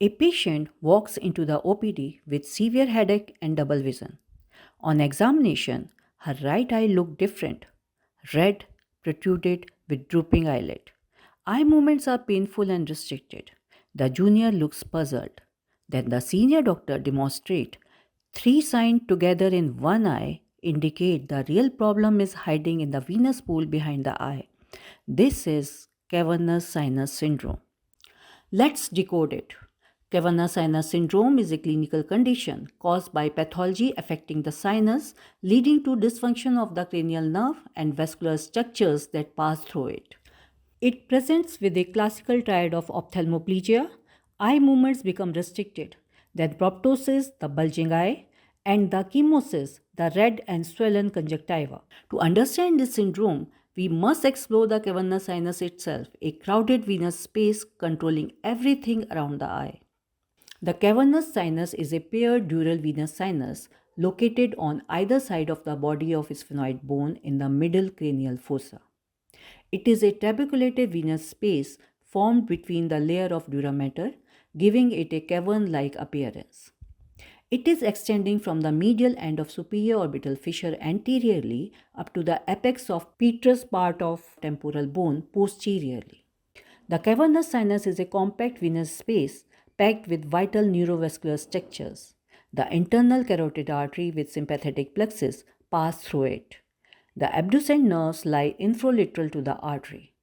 A patient walks into the OPD with severe headache and double vision. On examination, her right eye looked different, red, protruded with drooping eyelid. Eye movements are painful and restricted. The junior looks puzzled. Then the senior doctor demonstrates three signs together in one eye indicate the real problem is hiding in the venous pool behind the eye. This is cavernous sinus syndrome. Let's decode it. Cavernous sinus syndrome is a clinical condition caused by pathology affecting the sinus, leading to dysfunction of the cranial nerve and vascular structures that pass through it. It presents with a classical triad of ophthalmoplegia, eye movements become restricted, then proptosis, the bulging eye, and the chemosis, the red and swollen conjunctiva. To understand this syndrome, we must explore the cavernous sinus itself, a crowded venous space controlling everything around the eye. The cavernous sinus is a paired dural venous sinus located on either side of the body of sphenoid bone in the middle cranial fossa. It is a trabeculated venous space formed between the layer of dura mater, giving it a cavern-like appearance. It is extending from the medial end of superior orbital fissure anteriorly up to the apex of petrous part of temporal bone posteriorly. The cavernous sinus is a compact venous space packed with vital neurovascular structures. The internal carotid artery with sympathetic plexus pass through it. The abducent nerves lie infralateral to the artery.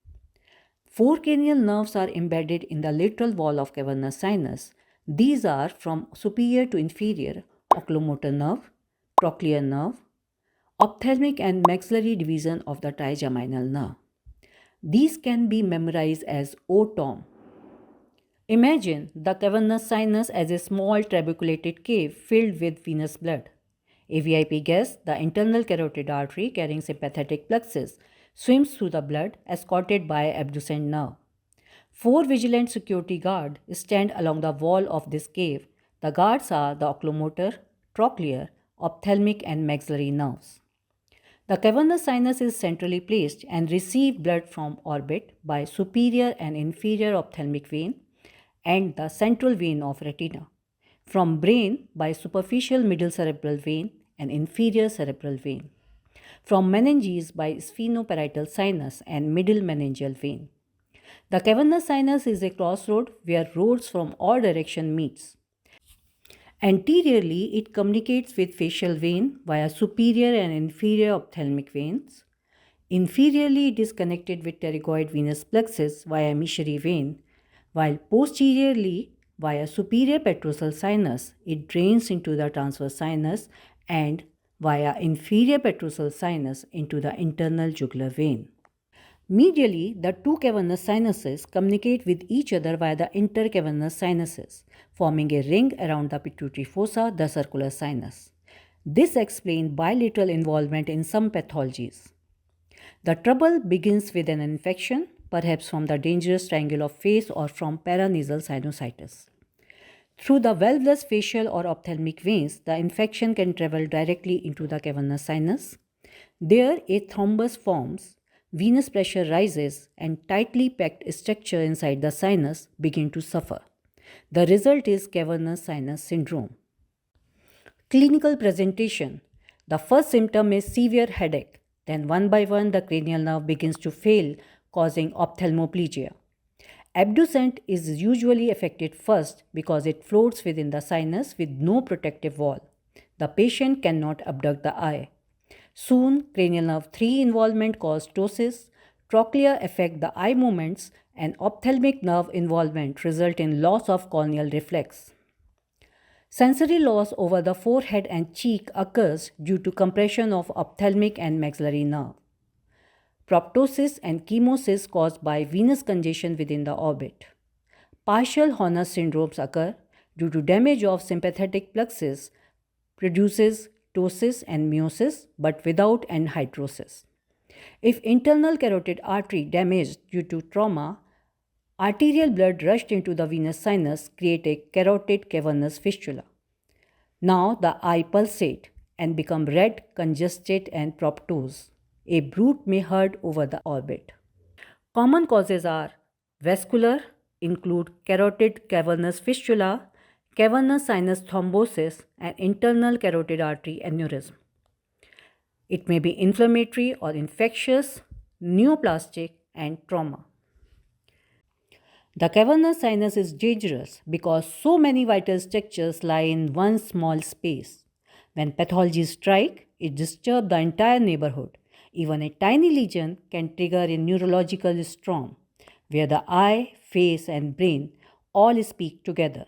Four cranial nerves are embedded in the lateral wall of cavernous sinus. These are from superior to inferior oculomotor nerve, trochlear nerve, ophthalmic and maxillary division of the trigeminal nerve. These can be memorized as OTOM. Imagine the cavernous sinus as a small trabeculated cave filled with venous blood. A VIP guest, the internal carotid artery carrying sympathetic plexus, swims through the blood escorted by abducent nerve. Four vigilant security guards stand along the wall of this cave. The guards are the oculomotor, trochlear, ophthalmic, and maxillary nerves. The cavernous sinus is centrally placed and receives blood from orbit by superior and inferior ophthalmic vein and the central vein of retina, from brain by superficial middle cerebral vein and inferior cerebral vein, from meninges by sphenoparietal sinus and middle meningeal vein. The cavernous sinus is a crossroad where roads from all directions meets. Anteriorly, it communicates with facial vein via superior and inferior ophthalmic veins. Inferiorly, it is connected with pterygoid venous plexus via emissary vein, while posteriorly, via superior petrosal sinus, it drains into the transverse sinus and via inferior petrosal sinus into the internal jugular vein. Medially, the two cavernous sinuses communicate with each other via the intercavernous sinuses, forming a ring around the pituitary fossa, the circular sinus. This explains bilateral involvement in some pathologies. The trouble begins with an infection, perhaps from the dangerous triangle of face or from paranasal sinusitis. Through the valvulus facial or ophthalmic veins, the infection can travel directly into the cavernous sinus. There, a thrombus forms, venous pressure rises, and tightly packed structure inside the sinus begin to suffer. The result is cavernous sinus syndrome. Clinical presentation. The first symptom is severe headache. Then one by one the cranial nerve begins to fail, causing ophthalmoplegia. Abducent is usually affected first because it floats within the sinus with no protective wall. The patient cannot abduct the eye. Soon, cranial nerve 3 involvement causes ptosis, trochlear affect the eye movements, and ophthalmic nerve involvement result in loss of corneal reflex. Sensory loss over the forehead and cheek occurs due to compression of ophthalmic and maxillary nerve. Proptosis and chemosis caused by venous congestion within the orbit. Partial Horner syndromes occur due to damage of sympathetic plexus, produces ptosis and meiosis but without anhydrosis. If internal carotid artery damaged due to trauma, arterial blood rushed into the venous sinus create a carotid cavernous fistula. Now the eye pulsate and become red, congested and proptose. A bruit may herd over the orbit. Common causes are vascular, include carotid cavernous fistula, cavernous sinus thrombosis, and internal carotid artery aneurysm. It may be inflammatory or infectious, neoplastic, and trauma. The cavernous sinus is dangerous because so many vital structures lie in one small space. When pathologies strike, it disturbs the entire neighborhood. Even a tiny lesion can trigger a neurological storm, where the eye, face, and brain all speak together.